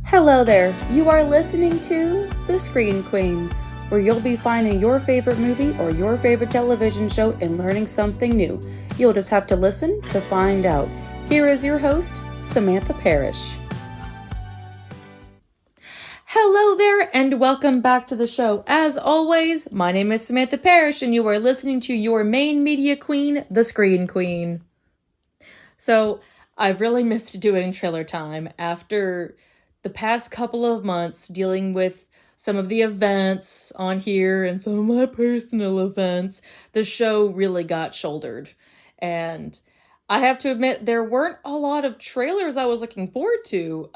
Hello there, you are listening to The Screen Queen, where you'll be finding your favorite movie or your favorite television show and learning something new. You'll just have to listen to find out. Here is your host, Samantha Parrish. Hello there, and welcome back to the show. As always, my name is Samantha Parrish, and you are listening to your main media queen, The Screen Queen. So, I've really missed doing trailer time after the past couple of months dealing with some of the events on here and some of my personal events. The show really got shouldered. And I have to admit, there weren't a lot of trailers I was looking forward to.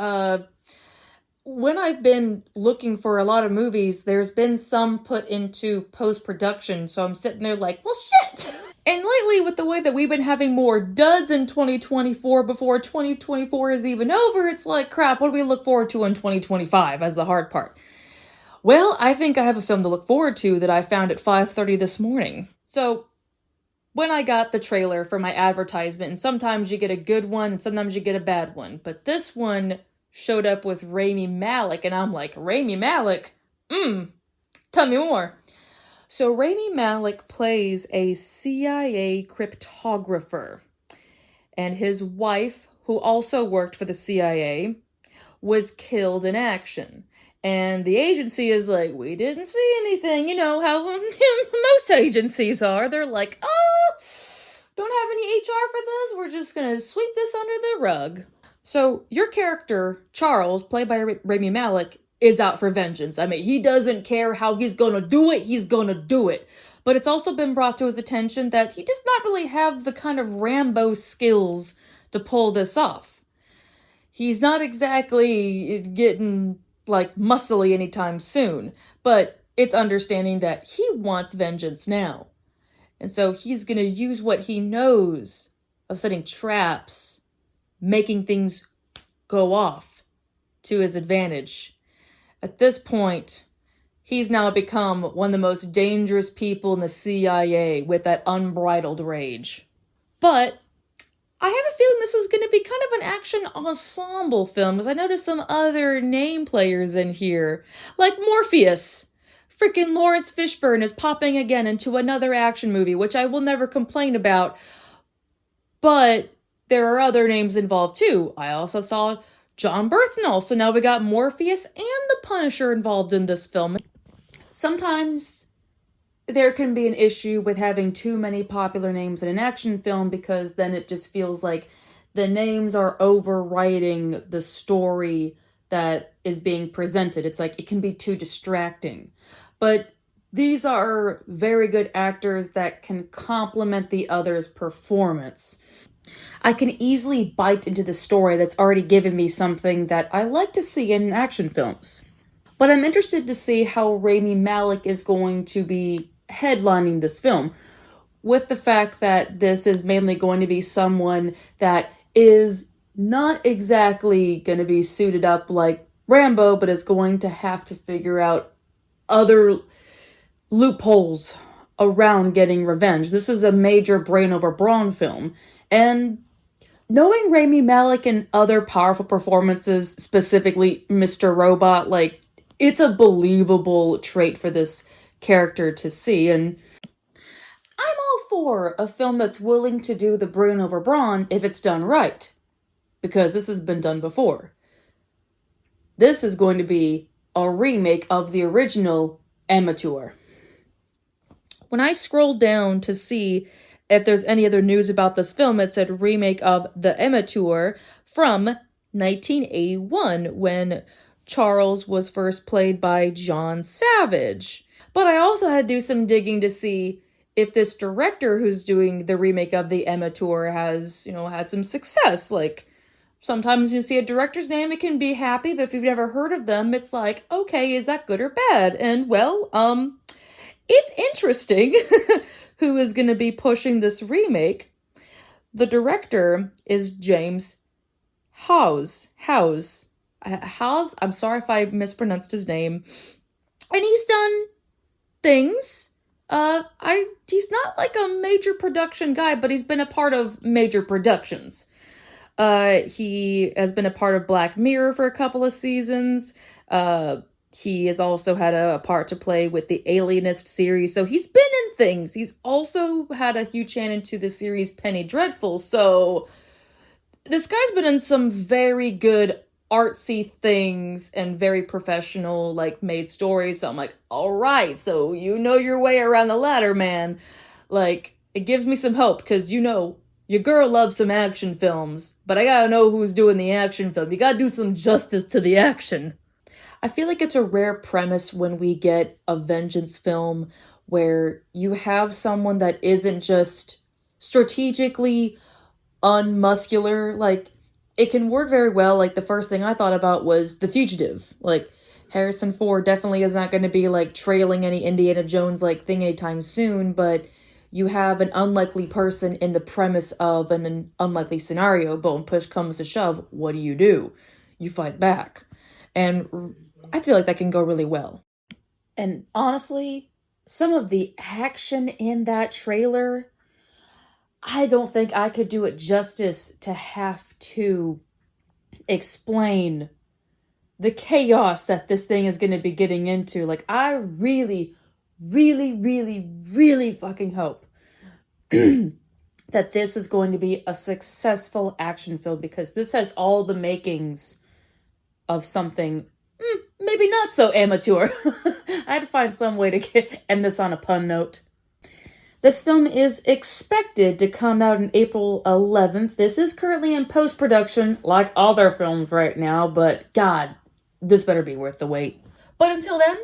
When I've been looking for a lot of movies, there's been some put into post-production, so I'm sitting there like, well, shit! And lately, with the way that we've been having more duds in 2024 before 2024 is even over, it's like, crap, what do we look forward to in 2025 as the hard part? Well, I think I have a film to look forward to that I found at 5:30 this morning. So, when I got the trailer for my advertisement, and sometimes you get a good one, and sometimes you get a bad one, but this one showed up with Rami Malek, and I'm like, Rami Malek? Tell me more. So Rami Malek plays a CIA cryptographer, and his wife, who also worked for the CIA, was killed in action. And the agency is like, we didn't see anything. You know how most agencies are. They're like, oh, don't have any HR for this. We're just going to sweep this under the rug. So your character, Charles, played by Rami Malek, is out for vengeance. I mean, he doesn't care how he's gonna do it, he's gonna do it. But it's also been brought to his attention that he does not really have the kind of Rambo skills to pull this off. He's not exactly getting, like, muscly anytime soon, but it's understanding that he wants vengeance now. And so he's gonna use what he knows of setting traps, making things go off to his advantage. At this point, he's now become one of the most dangerous people in the CIA with that unbridled rage. But I have a feeling this is going to be kind of an action ensemble film, because I noticed some other name players in here, like Morpheus. Freaking Lawrence Fishburne is popping again into another action movie, which I will never complain about. But there are other names involved too. I also saw John Berthnall, so now we got Morpheus and the Punisher involved in this film. Sometimes there can be an issue with having too many popular names in an action film, because then it just feels like the names are overwriting the story that is being presented. It's like it can be too distracting. But these are very good actors that can complement the other's performance. I can easily bite into the story that's already given me something that I like to see in action films. But I'm interested to see how Rami Malek is going to be headlining this film, with the fact that this is mainly going to be someone that is not exactly going to be suited up like Rambo, but is going to have to figure out other loopholes around getting revenge. This is a major brain over brawn film. And knowing Rami Malek and other powerful performances, specifically Mr. Robot, like, it's a believable trait for this character to see. And I'm all for a film that's willing to do the brain over brawn if it's done right, because this has been done before. This is going to be a remake of the original Amateur. When I scrolled down to see if there's any other news about this film, it said remake of The Amateur from 1981, when Charles was first played by John Savage. But I also had to do some digging to see if this director who's doing the remake of The Amateur has, had some success. Like, sometimes you see a director's name, it can be happy, but if you've never heard of them, it's like, okay, is that good or bad? And, well, it's interesting who is going to be pushing this remake. The director is James Hawes. I'm sorry if I mispronounced his name. And he's done things. He's not like a major production guy, but he's been a part of major productions. He has been a part of Black Mirror for a couple of seasons. He has also had a part to play with the Alienist series, so he's been in things. He's also had a huge hand into the series Penny Dreadful, so this guy's been in some very good artsy things and very professional, like, made stories. So I'm like, all right, so you know your way around the ladder, man. Like, it gives me some hope, because, you know, your girl loves some action films, but I gotta know who's doing the action film. You gotta do some justice to the action. I feel like it's a rare premise when we get a vengeance film where you have someone that isn't just strategically unmuscular. Like, it can work very well. Like, the first thing I thought about was The Fugitive. Like, Harrison Ford definitely is not going to be, like, trailing any Indiana Jones, like, thing anytime soon, but you have an unlikely person in the premise of an unlikely scenario, but when push comes to shove, what do? You fight back. And I feel like that can go really well. And honestly, some of the action in that trailer, I don't think I could do it justice to have to explain the chaos that this thing is going to be getting into. Like, I really, really, really, really fucking hope that this is going to be a successful action film, because this has all the makings of something maybe not so amateur. I had to find some way to end this on a pun note. This film is expected to come out on April 11th. This is currently in post-production, like all their films right now, but God, this better be worth the wait. But until then,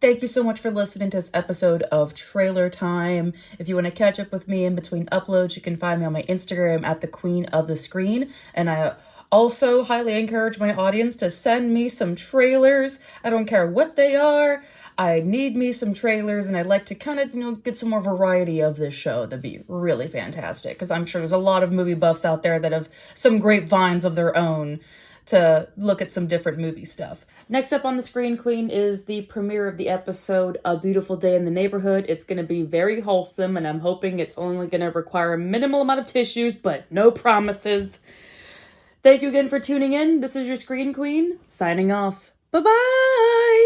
thank you so much for listening to this episode of Trailer Time. If you want to catch up with me in between uploads, you can find me on my Instagram at the Queen of the Screen, and I also highly encourage my audience to send me some trailers. I don't care what they are. I need me some trailers, and I'd like to kind of, get some more variety of this show. That'd be really fantastic, because I'm sure there's a lot of movie buffs out there that have some grapevines of their own to look at some different movie stuff. Next up on the Screen Queen is the premiere of the episode A Beautiful Day in the Neighborhood. It's going to be very wholesome, and I'm hoping it's only going to require a minimal amount of tissues, but no promises. Thank you again for tuning in. This is your Screen Queen, signing off. Bye-bye!